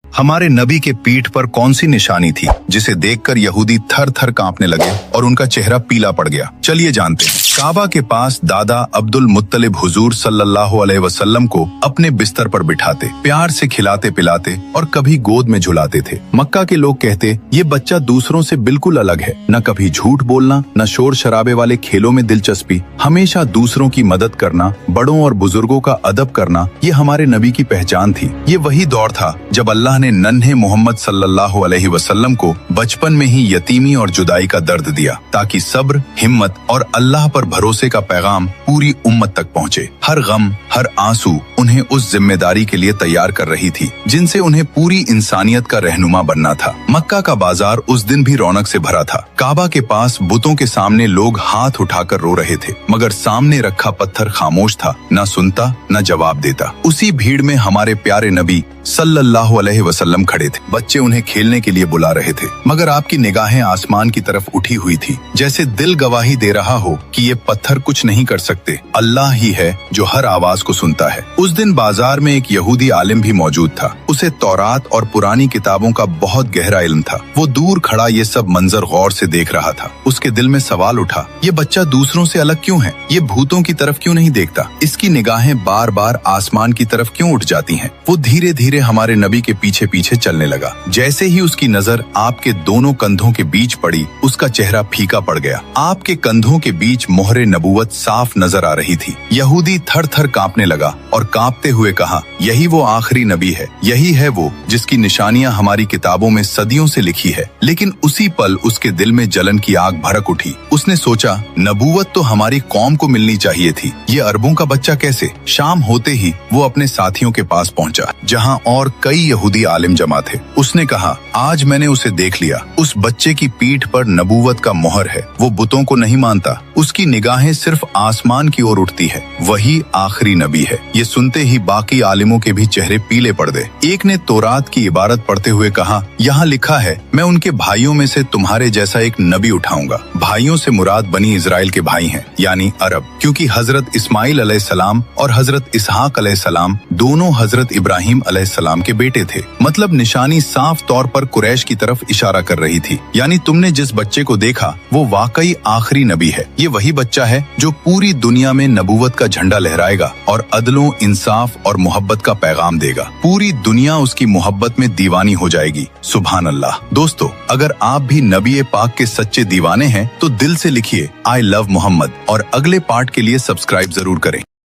हमारे नबी के पीठ पर कौन सी निशानी थी जिसे देखकर यहूदी थर थर कांपने लगे और उनका चेहरा पीला पड़ गया? चलिए जानते हैं। काबा के पास दादा अब्दुल मुत्तलिब हुजूर सल्लल्लाहु अलैहि वसल्लम को अपने बिस्तर पर बिठाते, प्यार से खिलाते पिलाते और कभी गोद में झुलाते थे। मक्का के लोग कहते, ये बच्चा दूसरों से बिल्कुल अलग है, न कभी झूठ बोलना, न शोर शराबे वाले खेलों में दिलचस्पी, हमेशा दूसरों की मदद करना, बड़ों और बुजुर्गों का अदब करना, ये हमारे नबी की पहचान थी। ये वही दौर था जब अल्लाह ने नन्हे मोहम्मद सल्लल्लाहु अलैहि वसल्लम को बचपन में ही यतीमी और जुदाई का दर्द दिया, ताकि सब्र, हिम्मत और अल्लाह पर भरोसे का पैगाम पूरी उम्मत तक पहुँचे। हर गम, हर आंसू उन्हें उस जिम्मेदारी के लिए तैयार कर रही थी जिनसे उन्हें पूरी इंसानियत का रहनुमा बनना था। मक्का का बाजार उस दिन भी रौनक से भरा था। काबा के पास बुतों के सामने लोग हाथ उठाकर रो रहे थे, मगर सामने रखा पत्थर खामोश था, न सुनता न जवाब देता। उसी भीड़ में हमारे प्यारे नबी सल्लल्लाहु अलैहि वसल्लम खड़े थे। बच्चे उन्हें खेलने के लिए बुला रहे थे, मगर आपकी निगाहें आसमान की तरफ उठी हुई थी, जैसे दिल गवाही दे रहा हो कि ये पत्थर कुछ नहीं कर सकते, अल्लाह ही है जो हर आवाज को सुनता है। उस दिन बाजार में एक यहूदी आलिम भी मौजूद था। उसे तौरात और पुरानी किताबों का बहुत गहरा इल्म था। वो दूर खड़ा ये सब मंजर गौर से देख रहा था। उसके दिल में सवाल उठा, ये बच्चा दूसरों से अलग क्यों है? ये भूतों की तरफ क्यों नहीं देखता? इसकी निगाहें बार बार आसमान की तरफ क्यों उठ जाती हैं? वो धीरे धीरे हमारे नबी के पीछे पीछे चलने लगा। जैसे ही उसकी नजर आपके दोनों कंधों के बीच पड़ी, उसका चेहरा फीका पड़ गया। आपके कंधों के बीच मोहरे नबूवत साफ नजर आ रही थी। यहूदी थर थर कांपने लगा और कांपते हुए कहा, यही वो आखिरी नबी है, यही है वो जिसकी निशानियां हमारी किताबों में सदियों से लिखी है। लेकिन उसी पल उसके दिल में जलन की आग भड़क उठी। उसने सोचा, नबूवत तो हमारी कौम को मिलनी चाहिए थी, ये अरबों का बच्चा कैसे? शाम होते ही वो अपने साथियों के पास पहुंचा, जहां और कई यहूदी आलिम जमा थे। उसने कहा, आज मैंने उसे देख लिया। उस बच्चे की पीठ पर नबूवत का मोहर है। वो बुतों को नहीं मानता, उसकी निगाहें सिर्फ आसमान की ओर उठती है। वही आखिरी नबी है। ये सुनते ही बाकी आलिमों के भी चेहरे पीले पड़ गए। एक ने तौरात की इबारत पढ़ते हुए कहा, यहाँ लिखा है, मैं उनके भाइयों में से तुम्हारे जैसा एक नबी उठाऊंगा। भाइयों से मुराद बनी इजराइल के भाई हैं, यानी अरब, क्योंकि हजरत इस्माइल अलैहिस्सलाम और हजरत इसहाक अलैहिस्सलाम दोनों हजरत इब्राहिम अलैहिस्सलाम के बेटे थे। मतलब निशानी साफ तौर पर कुरैश की तरफ इशारा कर रही थी, यानी तुमने जिस बच्चे को देखा वो वाकई आखिरी नबी है। ये वही बच्चा है जो पूरी दुनिया में नबूवत का झंडा लहराएगा और अदलों, इंसाफ और मोहब्बत का पैगाम देगा। पूरी दुनिया उसकी मोहब्बत में दीवानी हो जाएगी। सुभान अल्लाह। दोस्तों, अगर आप भी नबी पाक के सच्चे दीवाने हैं तो दिल से लिखिए, आई लव मोहम्मद, और अगले पार्ट के लिए सब्सक्राइब जरूर करें।